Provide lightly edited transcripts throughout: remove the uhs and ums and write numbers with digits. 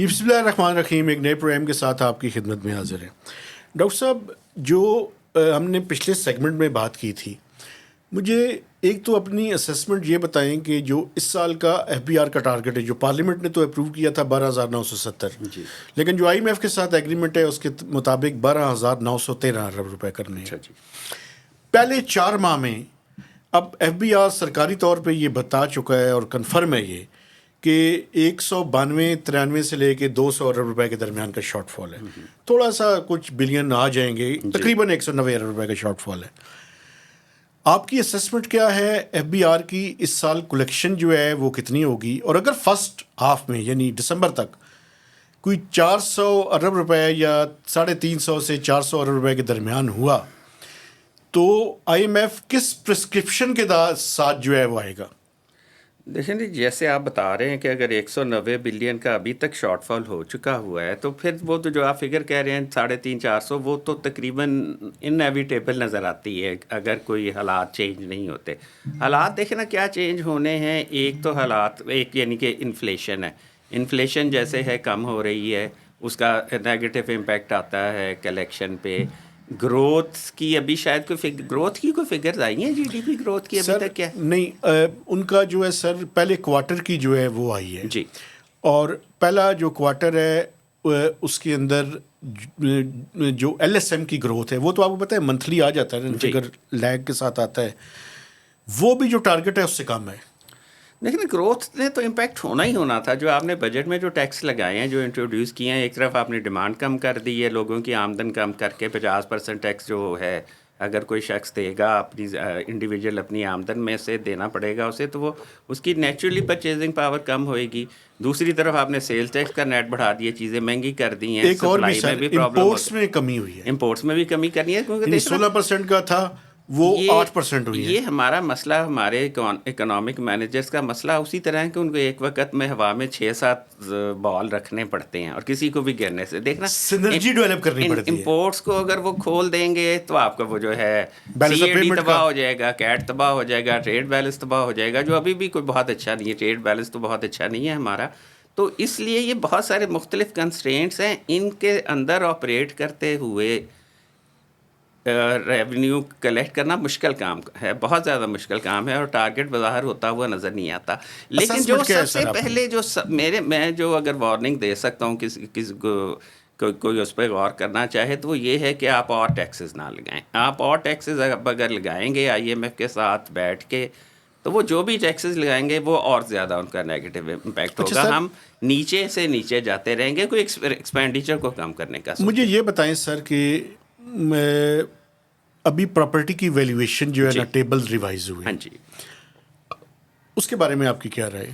جی بسم اللہ الرحمن الرحیم، ایک نئے پروگرام کے ساتھ آپ کی خدمت میں حاضر ہیں ڈاکٹر صاحب. جو ہم نے پچھلے سیگمنٹ میں بات کی تھی، مجھے ایک تو اپنی اسیسمنٹ یہ بتائیں کہ جو اس سال کا ایف بی آر کا ٹارگٹ ہے، جو پارلیمنٹ نے تو اپروو کیا تھا 12,970، جی لیکن جو آئی ایم ایف کے ساتھ ایگریمنٹ ہے اس کے مطابق 12,913 ارب روپے کرنے ہیں. اچھا جی پہلے 4 ماہ میں اب ایف بی آر سرکاری طور پہ یہ بتا چکا ہے اور کنفرم ہے یہ کہ 192-93 سے لے کے 200 ارب روپے کے درمیان کا شارٹ فال ہے. تھوڑا سا کچھ بلین آ جائیں گے، تقریباً 190 ارب روپے کا شارٹ فال ہے. آپ کی اسیسمنٹ کیا ہے ایف بی آر کی؟ اس سال کلیکشن جو ہے وہ کتنی ہوگی؟ اور اگر فرسٹ ہاف میں یعنی دسمبر تک کوئی 400 ارب روپے یا 350 سے 400 ارب روپے کے درمیان ہوا تو آئی ایم ایف کس پرسکرپشن کے ساتھ جو ہے وہ آئے گا؟ دیکھیں جی، جیسے آپ بتا رہے ہیں کہ اگر 190 بلین کا ابھی تک شارٹ فال ہو چکا ہوا ہے تو پھر وہ تو جو آپ فگر کہہ رہے ہیں 350-400، وہ تو تقریباً انیویٹیبل نظر آتی ہے اگر کوئی حالات چینج نہیں ہوتے. حالات دیکھیں نا کیا چینج ہونے ہیں. ایک تو حالات، ایک یعنی کہ انفلیشن ہے. انفلیشن جیسے ہے کم ہو رہی ہے، اس کا نیگیٹو امپیکٹ آتا ہے کلیکشن پہ. گروتھ کی ابھی شاید گروتھ کی کوئی فگرز آئی ہیں جی ڈی پی گروتھ کی ابھی سر تک کیا؟ نہیں، ان کا جو ہے سر پہلے کوارٹر کی جو ہے وہ آئی ہے، جی اور پہلا جو کوارٹر ہے اس کے اندر جو ایل ایس ایم کی گروتھ ہے وہ تو آپ کو پتہ ہے منتھلی آ جاتا ہے، فگر لیگ کے ساتھ آتا ہے، وہ بھی جو ٹارگٹ ہے اس سے کم ہے. لیکن گروتھ نے تو امپیکٹ ہونا ہی ہونا تھا. جو آپ نے بجٹ میں جو ٹیکس لگائے ہیں، جو انٹروڈیوس کیے ہیں، ایک طرف آپ نے ڈیمانڈ کم کر دی ہے، لوگوں کی آمدن کم کر کے 50% ٹیکس جو ہے اگر کوئی شخص دے گا اپنی انڈیویجول اپنی آمدن میں سے دینا پڑے گا اسے، تو وہ اس کی نیچرلی پرچیزنگ پاور کم ہوئے گی. دوسری طرف آپ نے سیلز ٹیکس کا نیٹ بڑھا دیا، چیزیں مہنگی کر دی ہیں، ایک اور بھی سپلائی میں سر بھی پرابلم امپورٹس میں کمی ہوئی ہے، امپورٹس میں بھی کمی کرنی ہے کیونکہ یعنی دیکھ 16% کا تھا وہ 8% ہوئی ہے. یہ ہمارا مسئلہ، ہمارے اکنامک مینیجرز کا مسئلہ اسی طرح ہے کہ ان کو ایک وقت میں ہوا میں 6-7 بال رکھنے پڑتے ہیں اور کسی کو بھی گرنے سے دیکھنا سنرجی ڈیولپ کرنی پڑتی ہے. امپورٹس کو اگر وہ کھول دیں گے تو آپ کا وہ جو ہے بیلنس سی آف اے ڈی پیمنٹ تباہ کا ہو جائے گا، کیٹ تباہ ہو جائے گا، ٹریڈ بیلنس تباہ ہو جائے گا، جو ابھی بھی کوئی بہت اچھا نہیں ہے. ٹریڈ بیلنس تو بہت اچھا نہیں ہے ہمارا. تو اس لیے یہ بہت سارے مختلف کنسٹرینٹس ہیں، ان کے اندر آپریٹ کرتے ہوئے ریونیو کلیکٹ کرنا مشکل کام ہے، بہت زیادہ مشکل کام ہے، اور ٹارگٹ بظاہر ہوتا ہوا نظر نہیں آتا. لیکن جو سب سے پہلے جو میں جو اگر وارننگ دے سکتا ہوں کسی کو کوئی اس پہ غور کرنا چاہے تو وہ یہ ہے کہ آپ اور ٹیکسز نہ لگائیں. آپ اور ٹیکسز اگر لگائیں گے آئی ایم ایف کے ساتھ بیٹھ کے تو وہ جو بھی ٹیکسز لگائیں گے وہ اور زیادہ ان کا نیگیٹو امپیکٹ ہوگا. ہم نیچے سے نیچے جاتے رہیں گے کوئی ایکسپینڈیچر کو کم کرنے کا. مجھے یہ بتائیں سر کہ ابھی پراپرٹی کی ویلیویشن جو ہے نا ٹیبل ریوائز ہوئی، ہاں جی، اس کے بارے میں آپ کی کیا رائے؟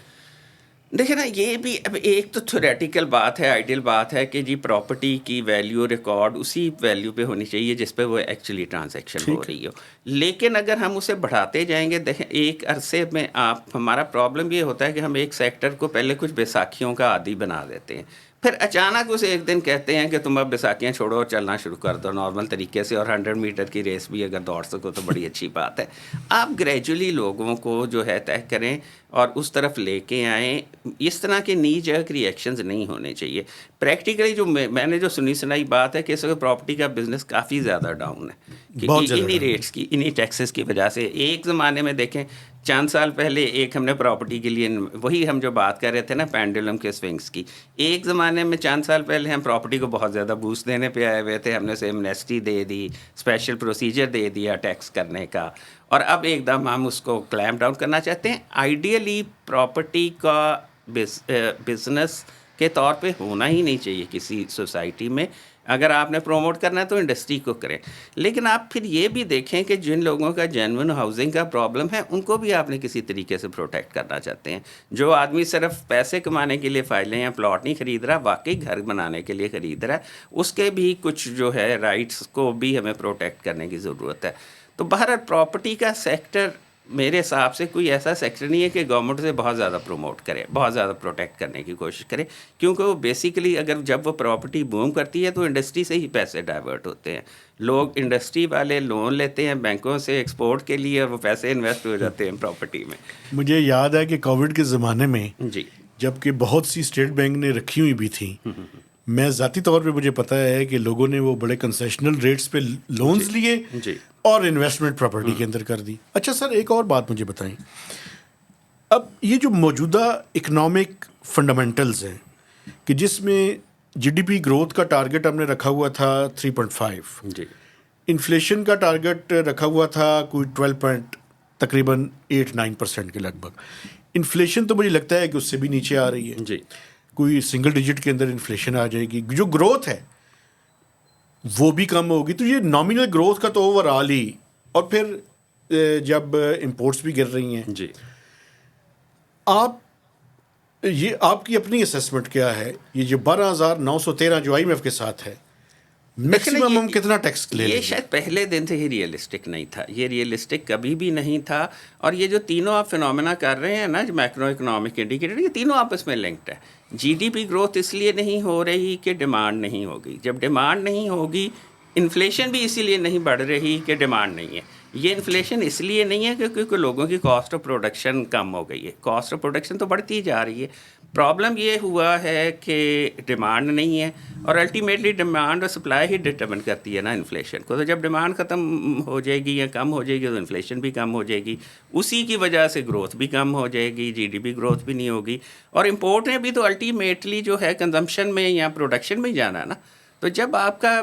دیکھیں نا، یہ بھی اب ایک تو تھیوریٹیکل بات ہے، آئیڈیل بات ہے کہ جی پراپرٹی کی ویلیو ریکارڈ اسی ویلیو پہ ہونی چاہیے جس پہ وہ ایکچولی ٹرانزیکشن ہو رہی ہو. لیکن اگر ہم اسے بڑھاتے جائیں گے، دیکھیں ایک عرصے میں ہمارا پرابلم یہ ہوتا ہے کہ ہم ایک سیکٹر کو پہلے کچھ بیساکھیوں کا عادی بنا دیتے ہیں، پھر اچانک اسے ایک دن کہتے ہیں کہ تم اب بیساکھیاں چھوڑو اور چلنا شروع کر دو نارمل طریقے سے، اور 100 میٹر کی ریس بھی اگر دوڑ سکو تو بڑی اچھی بات ہے. آپ گریجولی لوگوں کو جو ہے طے کریں اور اس طرف لے کے آئیں. اس طرح کے نی جرک ری ایکشنز نہیں ہونے چاہیے. پریکٹیکلی جو میں نے جو سنی سنائی بات ہے کہ اس وقت پراپرٹی کا بزنس کافی زیادہ ڈاؤن ہے کہ انہی ریٹس کی، انہی ٹیکسز کی وجہ سے. ایک زمانے میں دیکھیں چند سال پہلے ایک ہم نے پراپرٹی کے لیے، وہی ہم جو بات کر رہے تھے نا پینڈولم کے سوئنگس کی، ایک زمانے میں چند سال پہلے ہم پراپرٹی کو بہت زیادہ بوسٹ دینے پہ آئے ہوئے تھے. ہم نے اسے ایمنیسٹی دے دی، اسپیشل پروسیجر دے دیا ٹیکس کرنے کا، اور اب ایک دم ہم اس کو کلیمپ ڈاؤن کرنا چاہتے ہیں. آئیڈیلی پراپرٹی کا بزنس کے طور پہ ہونا ہی نہیں چاہیے کسی سوسائٹی میں. اگر آپ نے پروموٹ کرنا ہے تو انڈسٹری کو کریں. لیکن آپ پھر یہ بھی دیکھیں کہ جن لوگوں کا جینون ہاؤسنگ کا پرابلم ہے ان کو بھی آپ نے کسی طریقے سے پروٹیکٹ کرنا چاہتے ہیں. جو آدمی صرف پیسے کمانے کے لیے فائلیں یا پلاٹ نہیں خرید رہا، واقعی گھر بنانے کے لیے خرید رہا ہے، اس کے بھی کچھ جو ہے رائٹس کو بھی ہمیں پروٹیکٹ کرنے کی ضرورت ہے. تو بہرحال پراپرٹی کا سیکٹر میرے حساب سے کوئی ایسا سیکٹر نہیں ہے کہ گورنمنٹ سے بہت زیادہ پروموٹ کرے، بہت زیادہ پروٹیکٹ کرنے کی کوشش کرے، کیونکہ وہ بیسیکلی اگر جب وہ پراپرٹی بوم کرتی ہے تو انڈسٹری سے ہی پیسے ڈائیورٹ ہوتے ہیں. لوگ انڈسٹری والے لون لیتے ہیں بینکوں سے ایکسپورٹ کے لیے، اور وہ پیسے انویسٹ ہو جاتے ہیں پراپرٹی میں. مجھے یاد ہے کہ کووڈ کے زمانے میں جی جبکہ بہت سی اسٹیٹ بینک نے رکھی ہوئی بھی تھیں. میں ذاتی طور پہ مجھے پتہ ہے کہ لوگوں نے وہ بڑے کنسیشنل ریٹس پہ لونز لیے اور انویسٹمنٹ پراپرٹی کے اندر کر دی. اچھا سر ایک اور بات مجھے بتائیں, اب یہ جو موجودہ اکنامک فنڈامنٹلز ہیں کہ جس میں جی ڈی پی گروتھ کا ٹارگٹ ہم نے رکھا ہوا تھا 3.5, انفلیشن کا ٹارگٹ رکھا ہوا تھا کوئی 12 8-9% کے لگ بھگ. انفلیشن تو مجھے لگتا ہے کہ اس سے بھی نیچے آ رہی ہے, کوئی سنگل ڈیجٹ کے اندر انفلیشن آ جائے گی. جو گروتھ ہے وہ بھی کم ہوگی. تو یہ نامینل گروتھ کا تو اوور آل ہی, اور پھر جب امپورٹس بھی گر رہی ہیں, آپ کی اپنی اسیسمنٹ کیا ہے؟ یہ جو 12,913 جو آئی ایم ایف کے ساتھ ہے, میکسیمم ہم کتنا ٹیکس لے لیں گے؟ یہ شاید پہلے دن سے ہی ریئلسٹک نہیں تھا, یہ ریئلسٹک کبھی بھی نہیں تھا. اور یہ جو تینوں آپ فنومینا کر رہے ہیں نا, جو میکرو اکنامک انڈیکیٹر, یہ تینوں آپس میں لنکڈ ہے. جی ڈی پی گروتھ اس لیے نہیں ہو رہی کہ ڈیمانڈ نہیں ہوگی. جب ڈیمانڈ نہیں ہوگی, انفلیشن بھی اسی لیے نہیں بڑھ رہی کہ ڈیمانڈ نہیں ہے. یہ انفلیشن اس لیے نہیں ہے کیونکہ لوگوں کی کاسٹ آف پروڈکشن کم ہو گئی ہے. کاسٹ آف پروڈکشن تو بڑھتی جا رہی ہے. پرابلم یہ ہوا ہے کہ ڈیمانڈ نہیں ہے, اور الٹیمیٹلی ڈیمانڈ اور سپلائی ہی ڈٹرمن کرتی ہے نا انفلیشن کو. تو جب ڈیمانڈ ختم ہو جائے گی یا کم ہو جائے گی تو انفلیشن بھی کم ہو جائے گی. اسی کی وجہ سے گروتھ بھی کم ہو جائے گی, جی ڈی پی گروتھ بھی نہیں ہوگی. اور امپورٹ نے بھی تو الٹیمیٹلی جو ہے کنزمپشن میں یا پروڈکشن میں جانا ہے نا. تو جب آپ کا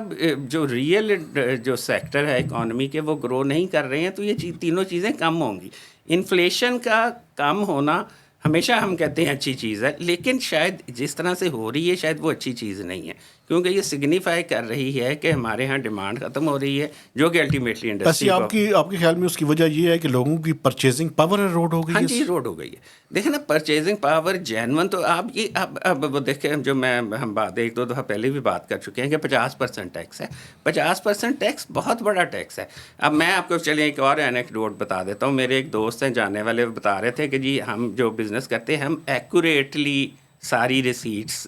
جو ریئل جو سیکٹر ہے اکانومی کے وہ گرو نہیں کر رہے ہیں تو یہ تینوں چیزیں کم ہوں گی. انفلیشن کا کم ہونا ہمیشہ ہم کہتے ہیں اچھی چیز ہے, لیکن شاید جس طرح سے ہو رہی ہے شاید وہ اچھی چیز نہیں ہے, کیونکہ یہ سگنیفائی کر رہی ہے کہ ہمارے ہاں ڈیمانڈ ختم ہو رہی ہے, جو کہ الٹیمیٹلی انڈسٹری آپ کے خیال میں اس کی وجہ یہ ہے کہ لوگوں کی پرچیزنگ پاور ایروڈ ہو گئی ہے؟ ہاں جی, ایروڈ ہو گئی ہے. دیکھیں نا, پرچیزنگ پاور جینون تو آپ یہ اب دیکھیں, جو ہم بات ایک دو دفعہ پہلے بھی بات کر چکے ہیں کہ 50% ٹیکس ہے. 50% ٹیکس بہت بڑا ٹیکس ہے. اب میں آپ کو چلیں ایک اور اینیکڈوٹ بتا دیتا ہوں. میرے ایک دوست ہیں جاننے والے, بتا رہے تھے کہ جی ہم جو بزنس کرتے ہیں ہم ایکوریٹلی ساری ریسیٹس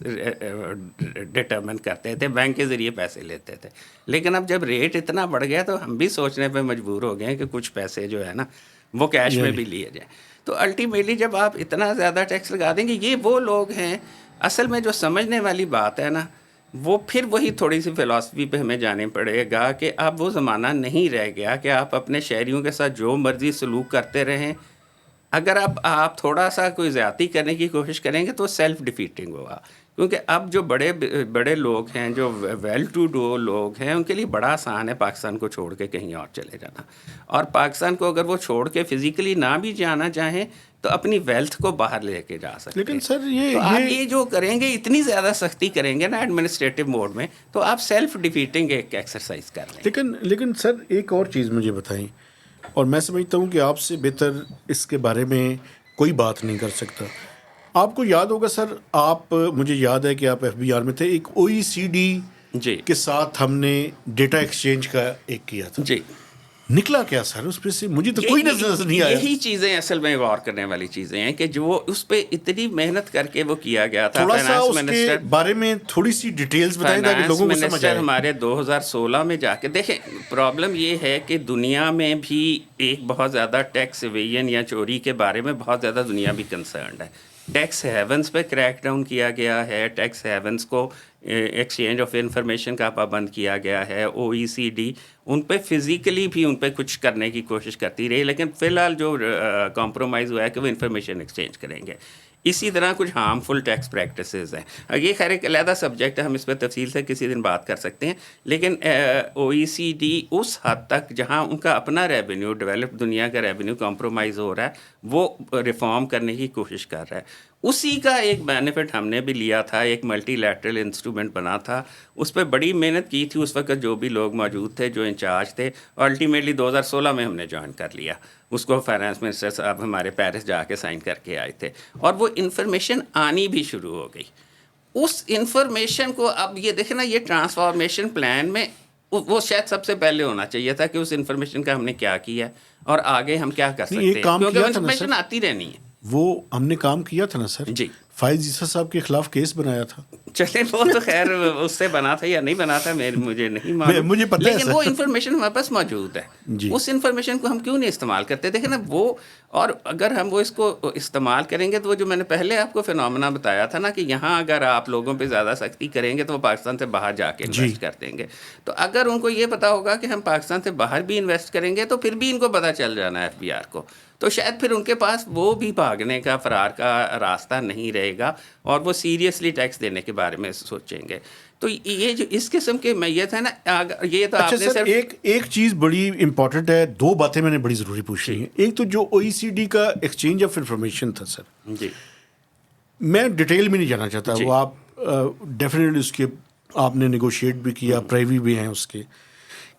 ڈٹرمن کرتے تھے, بینک کے ذریعے پیسے لیتے تھے. لیکن اب جب ریٹ اتنا بڑھ گیا تو ہم بھی سوچنے پہ مجبور ہو گئے کہ کچھ پیسے جو ہے نا وہ کیش میں بھی لیے جائیں. تو الٹیمیٹلی جب آپ اتنا زیادہ ٹیکس لگا دیں گے, یہ وہ لوگ ہیں اصل میں جو سمجھنے والی بات ہے نا, وہ پھر وہی تھوڑی سی فلاسفی پہ ہمیں جانے پڑے گا کہ اب وہ زمانہ نہیں رہ گیا کہ آپ اپنے شہریوں کے ساتھ جو مرضی سلوک کرتے رہیں. اگر آپ تھوڑا سا کوئی زیادتی کرنے کی کوشش کریں گے تو سیلف ڈیفیٹنگ ہوگا. کیونکہ اب جو بڑے لوگ ہیں, جو ویل ٹو ڈو لوگ ہیں, ان کے لیے بڑا آسان ہے پاکستان کو چھوڑ کے کہیں اور چلے جانا. اور پاکستان کو اگر وہ چھوڑ کے فزیکلی نہ بھی جانا چاہیں تو اپنی ویلتھ کو باہر لے کے جا سکتے ہیں. لیکن سر تو آپ یہ جو کریں گے, اتنی زیادہ سختی کریں گے نا ایڈمنسٹریٹو موڈ میں, تو آپ سیلف ڈیفیٹنگ ایک ایکسرسائز کر رہے ہیں. لیکن سر ایک اور چیز مجھے بتائیں, اور میں سمجھتا ہوں کہ آپ سے بہتر اس کے بارے میں کوئی بات نہیں کر سکتا. آپ کو یاد ہوگا سر, مجھے یاد ہے کہ آپ ایف بی آر میں تھے, ایک او ای سی ڈی کے ساتھ ہم نے ڈیٹا ایکسچینج کا ایک کیا تھا. جی, نکلا کیا سر اس پہ سے؟ مجھے تو کوئی نظر نہیں آیا. یہی چیزیں اصل میں غور کرنے والی چیزیں ہیں کہ جو اس پہ اتنی محنت کر کے وہ کیا گیا تھا. تھوڑا سا اس کے بارے میں تھوڑی سی ڈیٹیلز بتائیں تاکہ لوگوں کو سمجھ آئے. ہمارے 2016 میں جا کے دیکھیں, پرابلم یہ ہے کہ دنیا میں بھی ایک بہت زیادہ ٹیکس ایویژن یا چوری کے بارے میں بہت زیادہ دنیا بھی کنسرنڈ ہے. ٹیکس ہیونس پہ کریک ڈاؤن کیا گیا ہے, ٹیکس ہیونس کو ایکسچینج آف انفارمیشن کا پابند کیا گیا ہے. او ای سی ڈی ان پہ فزیکلی بھی ان پہ کچھ کرنے کی کوشش کرتی رہی, لیکن فی الحال جو کمپرومائز ہوا ہے کہ وہ انفارمیشن ایکسچینج کریں گے. اسی طرح کچھ ہارمفل ٹیکس پریکٹسز ہیں. یہ خیر ایک علیحدہ سبجیکٹ ہے, ہم اس پہ تفصیل سے کسی دن بات کر سکتے ہیں. لیکن او ای سی ڈی اس حد تک جہاں ان کا اپنا ریونیو, ڈیولپڈ دنیا کا ریونیو کمپرومائز ہو رہا ہے, وہ ریفارم کرنے کی کوشش کر رہا ہے. اسی کا ایک بینیفٹ ہم نے بھی لیا تھا, ایک ملٹی لیٹرل انسٹرومنٹ بنا تھا, اس پہ بڑی محنت کی تھی اس وقت جو بھی لوگ موجود تھے, جو انچارج تھے, اور الٹیمیٹلی 2016 میں ہم نے جوائن کر لیا اس کو. فائنانس منسٹر صاحب ہمارے پیرس جا کے سائن کر کے آئے تھے, اور وہ انفارمیشن آنی بھی شروع ہو گئی. اس انفارمیشن کو اب یہ دیکھیں نا, یہ ٹرانسفارمیشن پلان میں وہ شاید سب سے پہلے ہونا چاہیے تھا کہ اس انفارمیشن کا ہم نے کیا کیا اور آگے ہم کیا کر سکتے ہیں, کیونکہ انفارمیشن آتی رہنی ہے. وہ ہم نے کام کیا تھا نا سر. جی, فائز عیسیٰ صاحب کے خلاف کیس بنایا تھا. چلیں وہ تو خیر اس سے بنا تھا یا نہیں بنا تھا مجھے نہیں معلوم, مجھے پتہ ہے لیکن وہ انفارمیشن ہمارے پاس موجود ہے. اس انفارمیشن کو ہم کیوں نہیں استعمال کرتے؟ دیکھیں نا وہ, اور اگر ہم وہ اس کو استعمال کریں گے تو وہ جو میں نے پہلے آپ کو فینومینا بتایا تھا نا کہ یہاں اگر آپ لوگوں پہ زیادہ سختی کریں گے تو وہ پاکستان سے باہر جا کے انویسٹ کر دیں گے. تو اگر ان کو یہ پتا ہوگا کہ ہم پاکستان سے باہر بھی انویسٹ کریں گے تو پھر بھی ان کو پتہ چل جانا ہے FBR کو, تو شاید پھر ان کے پاس وہ بھی بھاگنے کا فرار کا راستہ نہیں رہے گا اور وہ سیریسلی ٹیکس دینے کے بارے میں سوچیں گے. تو یہ جو اس قسم کے میت ہے نا, یہ تو آپ نے صرف ایک چیز بڑی امپورٹنٹ ہے, 2 باتیں میں نے بڑی ضروری پوچھنی ہیں. ایک تو جو OECD کا ایکسچینج آف انفارمیشن تھا سر, جی میں ڈیٹیل میں نہیں جانا چاہتا, وہ آپ ڈیفینیٹلی اس کے آپ نے نیگوشیٹ بھی کیا, پرائیوی بھی ہیں اس کے,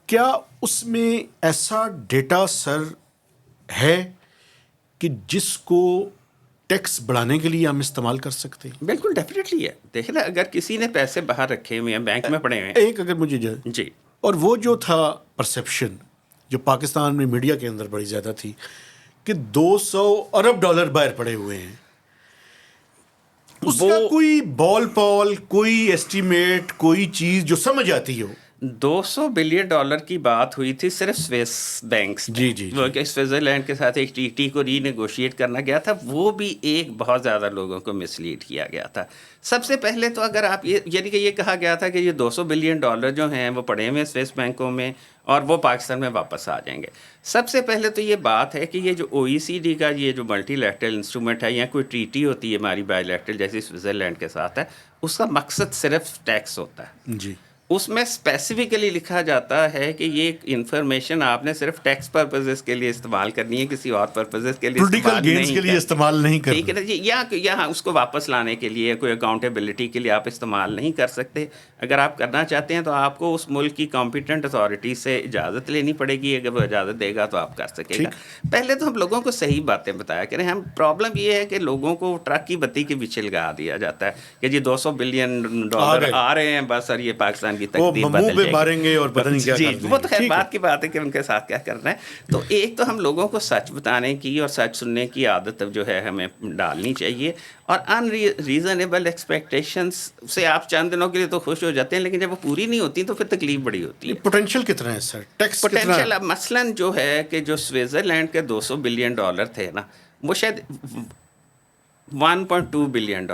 کیا اس میں ایسا ڈیٹا سر ہے کہ جس کو ٹیکس بڑھانے کے لیے ہم استعمال کر سکتے ہیں؟ بالکل ڈیفینیٹلی ہے. دیکھیں نا, اگر کسی نے پیسے باہر رکھے ہوئے ہیں, بینک میں پڑے ہوئے ہیں, ایک اگر مجھے جی, اور وہ جو تھا پرسیپشن جو پاکستان میں میڈیا کے اندر بڑی زیادہ تھی کہ $200 ارب باہر پڑے ہوئے ہیں, اس کا کوئی بال کوئی ایسٹیمیٹ, کوئی چیز جو سمجھ آتی ہو؟ $200 بلین کی بات ہوئی تھی صرف سوئس بینکس میں. جی وہ کہ سوئٹزرلینڈ کے ساتھ ایک ٹی کو ری نیگوشیٹ کرنا گیا تھا, وہ بھی ایک بہت زیادہ لوگوں کو مس لیڈ کیا گیا تھا. سب سے پہلے تو اگر آپ یعنی کہ یہ کہا گیا تھا کہ یہ $200 بلین جو ہیں وہ پڑے ہوئے سوئس بینکوں میں اور وہ پاکستان میں واپس آ جائیں گے. سب سے پہلے تو یہ بات ہے کہ یہ جو OECD کا یہ جو ملٹی لیٹرل انسٹرومنٹ ہے یا کوئی ٹریٹی ہوتی ہے ہماری بائی لیٹرل جیسے سوئٹزرلینڈ کے ساتھ ہے, اس کا مقصد صرف ٹیکس ہوتا ہے. جی, اس میں اسپیسیفکلی لکھا جاتا ہے کہ یہ انفارمیشن آپ نے صرف ٹیکس پرپزز کے لیے استعمال کرنی ہے, کسی اور پرپزز کے لیے پولیٹیکل گینز کے لیے استعمال نہیں کرنا. ٹھیک ہے نا جی, یا اس کو واپس لانے کے لیے کوئی اکاؤنٹیبلٹی کے لیے آپ استعمال نہیں کر سکتے. اگر آپ کرنا چاہتے ہیں تو آپ کو اس ملک کی کمپیٹنٹ اتھارٹی سے اجازت لینی پڑے گی, اگر وہ اجازت دے گا تو آپ کر سکے گا. پہلے تو ہم لوگوں کو صحیح باتیں بتایا کریں. ہم پرابلم یہ ہے کہ لوگوں کو ٹرک کی بتی کے پیچھے لگا دیا جاتا ہے کہ جی $200 بلین آ رہے ہیں بس, اور یہ پاکستان کی تقدیر بدل جائے گی. ماریں گے اور پتہ نہیں کیا جی, وہ تو خیر بات کی بات ہے کہ ان کے ساتھ کیا کرنا ہے. تو ایک تو ہم لوگوں کو سچ بتانے کی اور سچ سننے کی عادت جو ہے ہمیں ڈالنی چاہیے, اور ان ریزنیبل ایکسپیکٹیشنس سے آپ چند دنوں کے لیے تو خوش ہو جاتے ہیں, لیکن جب وہ پوری نہیں ہوتی تو پھر تکلیف بڑی ہوتی ہے. پوٹینشیل کتنا ہے سر, ٹیکس پوٹینشیل اب مثلاً جو ہے کہ جو سوئٹزرلینڈ کے $200 بلین تھے نا, وہ شاید $1.2 بلین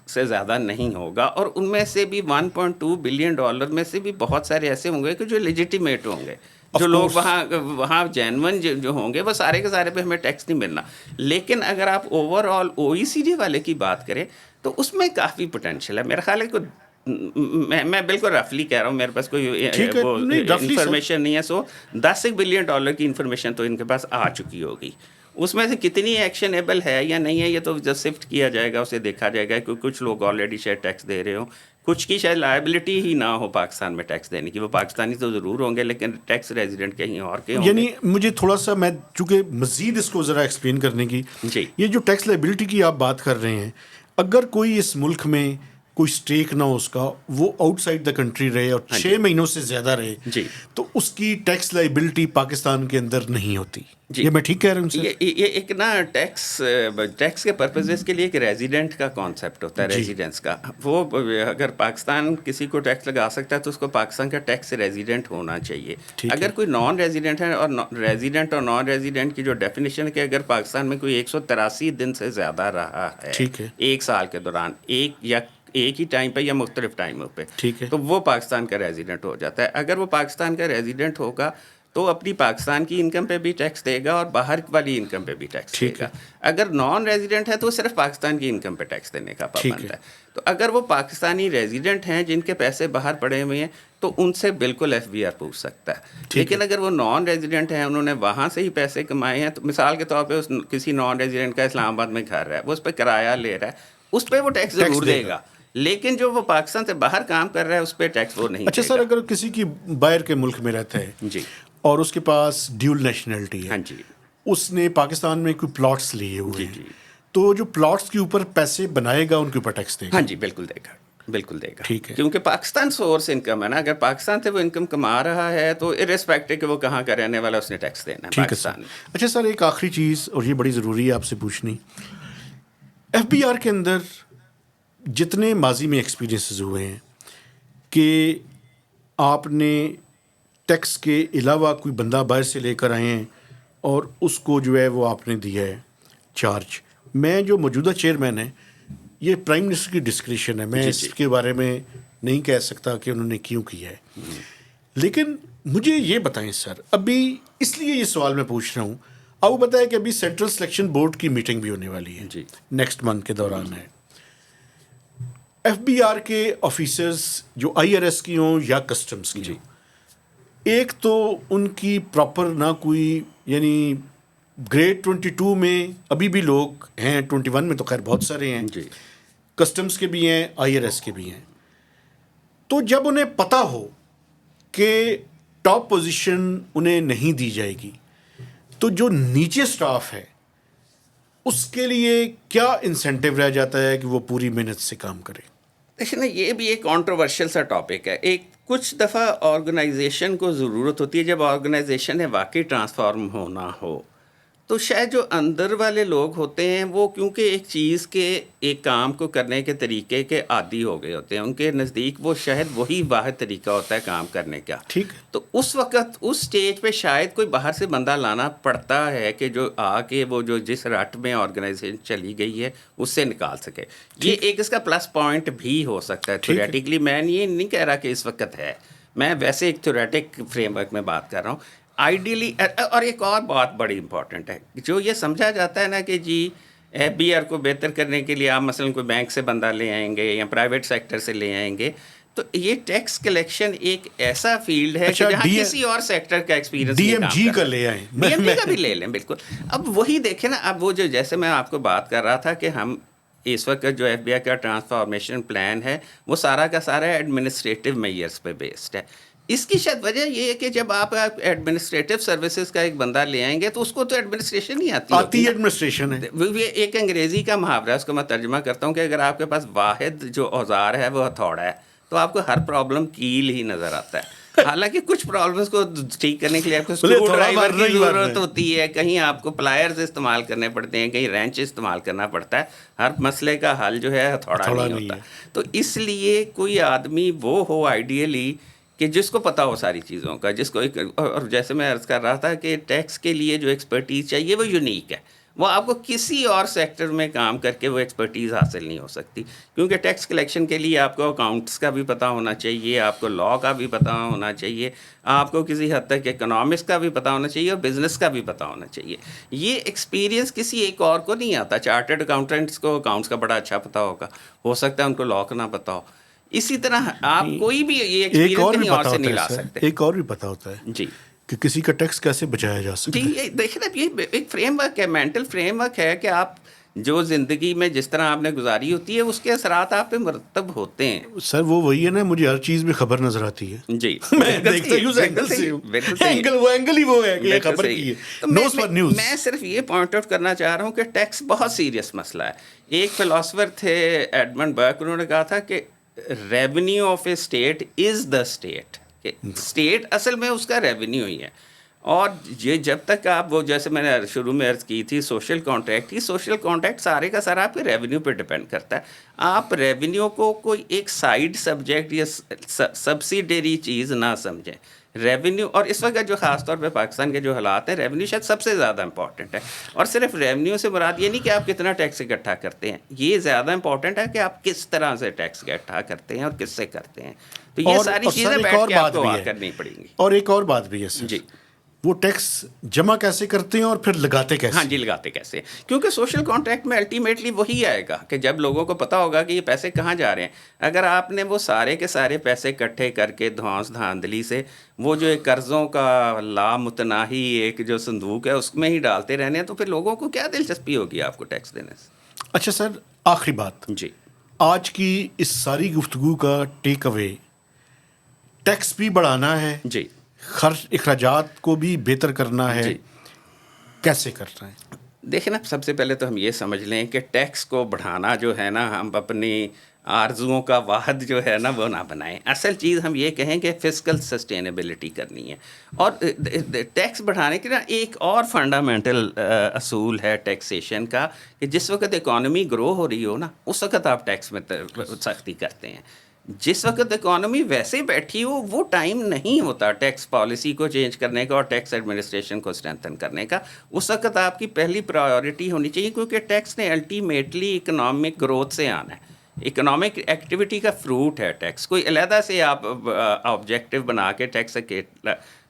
سے زیادہ نہیں ہوگا, اور ان میں سے بھی $1.2 بلین میں سے بھی بہت سارے ایسے ہوں گے کہ جو لیجیٹیمیٹ ہوں گے, جو لوگ وہاں جینون جو ہوں گے, وہ سارے کے سارے پہ ہمیں ٹیکس نہیں ملنا. لیکن اگر آپ اوور آل OECD والے کی بات کریں تو اس میں کافی پوٹینشیل ہے. میرا خیال ہے کہ میں بالکل رفلی کہہ رہا ہوں, میرے پاس کوئی انفارمیشن نہیں ہے, سو $10 بلین کی انفارمیشن تو ان کے پاس آ چکی ہوگی. اس میں سے کتنی ایکشنیبل ہے یا نہیں ہے یہ تو جب شفٹ کیا جائے گا, اسے دیکھا جائے گا. کیونکہ کچھ لوگ آلریڈی شاید ٹیکس دے رہے ہوں, کچھ کی شاید لائبلٹی ہی نہ ہو پاکستان میں ٹیکس دینے کی. وہ پاکستانی تو ضرور ہوں گے لیکن ٹیکس ریزیڈنٹ کہیں اور کے ہوں گے. یعنی مجھے تھوڑا سا, میں چونکہ مزید اس کو ذرا ایکسپلین کرنے کی, یہ جو ٹیکس لائبلٹی کی آپ بات کر رہے ہیں, اگر کوئی اس ملک میں کوئی اسٹیک نہ ہو اس کا, وہ آؤٹ سائڈ دا کنٹری رہے اور 6 مہینوں سے زیادہ رہے, تو اس کی ٹیکس لائبلٹی پاکستان کے اندر نہیں ہوتی. یہ میں ٹھیک کہہ رہا ہوں سر؟ یہ ایک نا ٹیکس کے پرپزز کے لیے ایک ریزیڈنٹ کا کانسیپٹ ہوتا ہے, ریزیڈنس کا. وہ اگر پاکستان کسی کو ٹیکس لگا سکتا ہے تو اس کو پاکستان کا ٹیکس ریزیڈنٹ ہونا چاہیے. اگر کوئی نان ریزیڈنٹ ہے, اور ریزیڈنٹ اور نان ریزیڈنٹ کی جو ڈیفینیشن ہے کہ اگر پاکستان میں کوئی 183 دن سے زیادہ رہا ہے ایک سال کے دوران, ایک ہی ٹائم پہ یا مختلف ٹائموں پہ, تو وہ پاکستان کا ریزیڈنٹ ہو جاتا ہے. اگر وہ پاکستان کا ریزیڈنٹ ہوگا تو اپنی پاکستان کی انکم پہ بھی ٹیکس دے گا اور باہر والی انکم پہ بھی ٹیکس دے گا. اگر نان ریزیڈنٹ ہے تو صرف پاکستان کی انکم پہ ٹیکس دینے کا پابند ہے. تو اگر وہ پاکستانی ریزیڈنٹ ہیں جن کے پیسے باہر پڑے ہوئے ہیں تو ان سے بالکل FBR پوچھ سکتا ہے. لیکن اگر وہ نان ریزیڈنٹ ہیں, انہوں نے وہاں سے ہی پیسے کمائے ہیں, تو مثال کے طور پہ کسی نان ریزیڈنٹ کا اسلام آباد میں گھر ہے, وہ اس پہ کرایہ لے رہا ہے, اس پہ وہ ٹیکس ضرور دے گا. لیکن جو وہ پاکستان سے باہر کام کر رہا ہے اس پہ ٹیکس وہ نہیں. اچھا سر, اگر کسی کی باہر کے ملک میں رہتا ہے جی, اور اس کے پاس ڈیول نیشنلٹی ہے, ہاں جی, اس نے پاکستان میں کوئی پلاٹس لیے ہوئے ہیں, تو جو پلاٹس کے اوپر پیسے بنائے گا ان کے اوپر ٹیکس دے گا؟ ہاں جی, بالکل دے گا, بالکل دے گا. ٹھیک ہے, کیونکہ پاکستان سورس انکم ہے نا. اگر پاکستان سے وہ انکم کما رہا ہے تو ارسپیکٹو کہ وہ کہاں کا رہنے والا, اس نے ٹیکس دینا ہے پاکستان میں. اچھا سر, ایک آخری چیز, اور یہ بڑی ضروری ہے آپ سے پوچھنی, FBR کے اندر جتنے ماضی میں ایکسپیرینسز ہوئے ہیں کہ آپ نے ٹیکس کے علاوہ کوئی بندہ باہر سے لے کر آئے ہیں اور اس کو جو ہے وہ آپ نے دیا ہے چارج. میں جو موجودہ چیئرمین ہے یہ پرائم منسٹر کی ڈسکریشن ہے, میں اس کے بارے میں نہیں کہہ سکتا کہ انہوں نے کیوں کیا ہے. لیکن مجھے یہ بتائیں سر, ابھی اس لیے یہ سوال میں پوچھ رہا ہوں, آپ کو پتہ ہے کہ ابھی سینٹرل سلیکشن بورڈ کی میٹنگ بھی ہونے والی ہے نیکسٹ منتھ کے دوران ہے. ایف بی آر کے آفیسرز جو آئی آر ایس کی ہوں یا کسٹمز کی ہوں, ایک تو ان کی پراپر نہ کوئی, یعنی گریڈ 22 میں ابھی بھی لوگ ہیں, 21 میں تو خیر بہت سارے ہیں, کسٹمز کے بھی ہیں, آئی آر ایس کے بھی ہیں. تو جب انہیں پتہ ہو کہ ٹاپ پوزیشن انہیں نہیں دی جائے گی تو جو نیچے سٹاف ہے اس کے لیے کیا انسینٹیو رہ جاتا ہے کہ وہ پوری محنت سے کام کرے؟ دیکھیں نا, یہ بھی ایک کانٹروورشل سا ٹاپک ہے. ایک کچھ دفعہ آرگنائزیشن کو ضرورت ہوتی ہے, جب آرگنائزیشن نے واقعی ٹرانسفارم ہونا ہو تو شاید جو اندر والے لوگ ہوتے ہیں وہ کیونکہ ایک چیز کے ایک کام کو کرنے کے طریقے کے عادی ہو گئے ہوتے ہیں, ان کے نزدیک وہ شاید وہی واحد طریقہ ہوتا ہے کام کرنے کا. ٹھیک. تو اس وقت اس سٹیج پہ شاید کوئی باہر سے بندہ لانا پڑتا ہے کہ جو آ کے وہ جو جس رٹ میں آرگنائزیشن چلی گئی ہے اس سے نکال سکے. یہ ایک اس کا پلس پوائنٹ بھی ہو سکتا ہے تھیوریٹیکلی. میں یہ نہیں کہہ رہا کہ اس وقت ہے, میں ویسے ایک تھیوریٹک فریم ورک میں بات کر رہا ہوں. آئیڈیلی, اور ایک اور بات بڑی امپورٹنٹ ہے, جو یہ سمجھا جاتا ہے نا کہ جی ایف بی آر کو بہتر کرنے کے لیے آپ مثلاً کوئی بینک سے بندہ لے آئیں گے یا پرائیویٹ سیکٹر سے لے آئیں گے, تو یہ ٹیکس کلیکشن ایک ایسا فیلڈ ہے کہ جہاں کسی اور سیکٹر کا ایکسپیرینس ڈی ایم جی کا لے آئیں, ڈی ایم جی کا بھی لے لیں. بالکل. اب وہی دیکھیں نا, اب وہ جو جیسے میں آپ کو بات کر رہا تھا کہ ہم اس وقت جو ایف بی آئی کا ٹرانسفارمیشن پلان ہے وہ سارا کا سارا ایڈمنسٹریٹو میئرس پہ بیسڈ ہے. اس کی شاید وجہ یہ ہے کہ جب آپ ایڈمنسٹریٹو سروسز کا ایک بندہ لے آئیں گے تو اس کو تو ایڈمنسٹریشن ہی آتی ایڈمنسٹریشن ہے. ایک انگریزی کا محاورہ ہے, اس کو میں ترجمہ کرتا ہوں کہ اگر آپ کے پاس واحد جو اوزار ہے وہ ہتھوڑا ہے تو آپ کو ہر پرابلم کیل ہی نظر آتا ہے. حالانکہ کچھ پرابلمس کو ٹھیک کرنے کے لیے آپ کو اسکرو ڈرائیور کی ضرورت ہوتی ہے, کہیں آپ کو پلائرز استعمال کرنے پڑتے ہیں, کہیں رینچ استعمال کرنا پڑتا ہے. ہر مسئلے کا حل جو ہے ہتھوڑا نہیں ہوتا. تو اس لیے کوئی آدمی وہ ہو آئیڈیلی کہ جس کو پتہ ہو ساری چیزوں کا, جس کو اور جیسے میں عرض کر رہا تھا کہ ٹیکس کے لیے جو ایکسپرٹیز چاہیے وہ یونیک ہے, وہ آپ کو کسی اور سیکٹر میں کام کر کے وہ ایکسپرٹیز حاصل نہیں ہو سکتی. کیونکہ ٹیکس کلیکشن کے لیے آپ کو اکاؤنٹس کا بھی پتہ ہونا چاہیے, آپ کو لاء کا بھی پتہ ہونا چاہیے, آپ کو کسی حد تک اکنامکس کا بھی پتہ ہونا چاہیے اور بزنس کا بھی پتہ ہونا چاہیے. یہ ایکسپیرینس کسی ایک اور کو نہیں آتا. چارٹرڈ اکاؤنٹنٹس کو اکاؤنٹس کا بڑا اچھا پتہ ہوگا, ہو سکتا ہے ان کو لاء کا نہ پتہ ہو. اسی طرح آپ کوئی بھی یہ ایکسپیرینس کہیں اور سے نہیں لا سکتے. ایک اور بھی پتہ ہوتا ہے جی کہ کسی کا ٹیکس کیسے بچایا جا سکتا ہے. جی دیکھیں نا, یہ ایک فریم ورک ہے, مینٹل فریم ورک ہے کہ آپ جو زندگی میں جس طرح آپ نے گزاری ہوتی ہے اس کے اثرات آپ پہ مرتب ہوتے ہیں. سر وہ وہی ہے نا, مجھے ہر چیز میں خبر نظر آتی ہے. جی میں دیکھتا ہوں اس اینگل سے, وہ اینگل ہی وہ ہے کہ خبر کی ہے, نیوز فار نیوز. میں صرف یہ پوائنٹ آؤٹ کرنا چاہ رہا ہوں کہ ٹیکس بہت سیریس مسئلہ ہے. ایک فلاسفر تھے ایڈمنڈ برک, انہوں نے کہا تھا کہ revenue of a state is the state. State اصل میں اس کا ریونیو ہی ہے. اور یہ جب تک آپ وہ جیسے میں نے شروع میں عرض کی تھی سوشل کانٹریکٹ, یہ سوشل کانٹریکٹ سارے کا سارا آپ کے ریونیو پہ ڈپینڈ کرتا ہے. آپ ریونیو کو کوئی ایک سائڈ سبجیکٹ یا سبسیڈری چیز نہ سمجھیں. ریونیو, اور اس وقت جو خاص طور پہ پاکستان کے جو حالات ہیں, ریونیو شاید سب سے زیادہ امپورٹنٹ ہے. اور صرف ریونیو سے مراد یہ نہیں کہ آپ کتنا ٹیکس اکٹھا کرتے ہیں, یہ زیادہ امپورٹنٹ ہے کہ آپ کس طرح سے ٹیکس اکٹھا کرتے ہیں اور کس سے کرتے ہیں. تو یہ ساری چیزیں بیٹھ کے آپ کو بات کرنی پڑیں گی. اور ایک اور بات بھی ہے سر, جی, وہ ٹیکس جمع کیسے کرتے ہیں اور پھر لگاتے کیسے؟ ہاں جی, لگاتے کیسے, کیونکہ سوشل کانٹریکٹ میں الٹیمیٹلی وہی آئے گا کہ جب لوگوں کو پتہ ہوگا کہ یہ پیسے کہاں جا رہے ہیں. اگر آپ نے وہ سارے کے سارے پیسے اکٹھے کر کے دھانس دھاندلی سے وہ جو ایک قرضوں کا لامتناہی ایک جو صندوق ہے اس میں ہی ڈالتے رہنے ہیں, تو پھر لوگوں کو کیا دلچسپی ہوگی آپ کو ٹیکس دینے سے. اچھا سر, آخری بات, جی, آج کی اس ساری گفتگو کا ٹیک اوے ٹیکس بھی بڑھانا ہے, جی, خرچ اخراجات کو بھی بہتر کرنا ہے, کیسے کرنا ہے؟ دیکھیں نا, سب سے پہلے تو ہم یہ سمجھ لیں کہ ٹیکس کو بڑھانا جو ہے نا, ہم اپنی آرزوؤں کا واحد جو ہے نا وہ نہ بنائیں. اصل چیز ہم یہ کہیں کہ فسکل سسٹینیبلٹی کرنی ہے. اور ٹیکس بڑھانے کے نا ایک اور فنڈامنٹل اصول ہے ٹیکسیشن کا کہ جس وقت اکانومی گرو ہو رہی ہو نا اس وقت آپ ٹیکس میں سختی کرتے ہیں. جس وقت اکانومی ویسے بیٹھی ہو وہ ٹائم نہیں ہوتا ٹیکس پالیسی کو چینج کرنے کا اور ٹیکس ایڈمنسٹریشن کو اسٹرینتھن کرنے کا. اس وقت آپ کی پہلی پرائیورٹی ہونی چاہیے کیونکہ ٹیکس نے الٹیمیٹلی اکنامک گروتھ سے آنا ہے. اکنامک ایکٹیویٹی کا فروٹ ہے ٹیکس. کوئی علیحدہ سے آپ آبجیکٹو بنا کے ٹیکس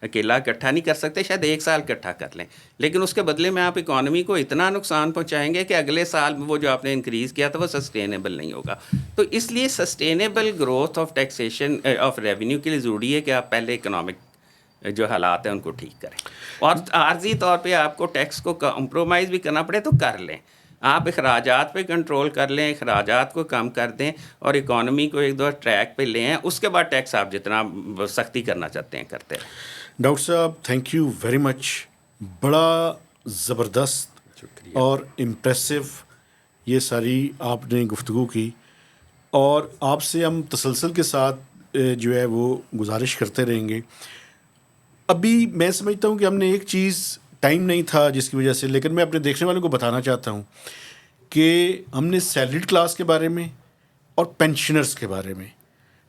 اکیلا اکٹھا نہیں کر سکتے. شاید 1 سال اکٹھا کر لیں لیکن اس کے بدلے میں آپ اکانومی کو اتنا نقصان پہنچائیں گے کہ اگلے سال وہ جو آپ نے انکریز کیا تھا وہ سسٹینیبل نہیں ہوگا. تو اس لیے sustainable growth of taxation of revenue کے لیے ضروری ہے کہ آپ پہلے اکنامک جو حالات ہیں ان کو ٹھیک کریں. اور عارضی طور پہ آپ کو ٹیکس کو کمپرومائز بھی کرنا پڑے تو کر لیں. آپ اخراجات پہ کنٹرول کر لیں, اخراجات کو کم کر دیں اور اکانومی کو ایک دو ٹریک پہ لیں. اس کے بعد ٹیکس آپ جتنا سختی کرنا چاہتے ہیں کرتے ہیں. ڈاکٹر صاحب تھینک یو ویری مچ. بڑا زبردست اور امپریسو یہ ساری آپ نے گفتگو کی, اور آپ سے ہم تسلسل کے ساتھ جو ہے وہ گزارش کرتے رہیں گے. ابھی میں سمجھتا ہوں کہ ہم نے ایک چیز ٹائم نہیں تھا جس کی وجہ سے, لیکن میں اپنے دیکھنے والوں کو بتانا چاہتا ہوں کہ ہم نے سیلریڈ کلاس کے بارے میں اور پینشنرز کے بارے میں,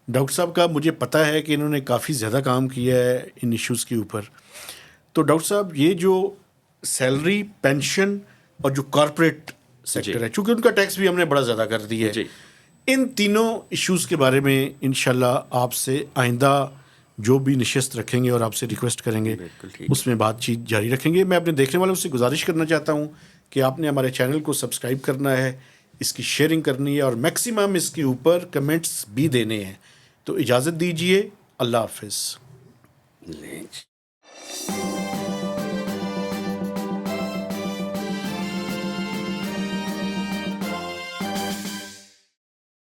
ڈاکٹر صاحب کا مجھے پتہ ہے کہ انہوں نے کافی زیادہ کام کیا ہے ان ایشوز کے اوپر. تو ڈاکٹر صاحب یہ جو سیلری, پینشن اور جو کارپوریٹ سیکٹر ہے, چونکہ ان کا ٹیکس بھی ہم نے بڑا زیادہ کر دیا ہے, ان تینوں ایشوز کے بارے میں انشاءاللہ آپ سے آئندہ جو بھی نشست رکھیں گے اور آپ سے ریکویسٹ کریں گے اس میں بات چیت جاری رکھیں گے. میں اپنے دیکھنے والوں سے گزارش کرنا چاہتا ہوں کہ آپ نے ہمارے چینل کو سبسکرائب کرنا ہے, اس کی شیئرنگ کرنی ہے اور میکسیمم اس کے اوپر کمنٹس بھی دینے ہیں. تو اجازت دیجیے, اللہ حافظ.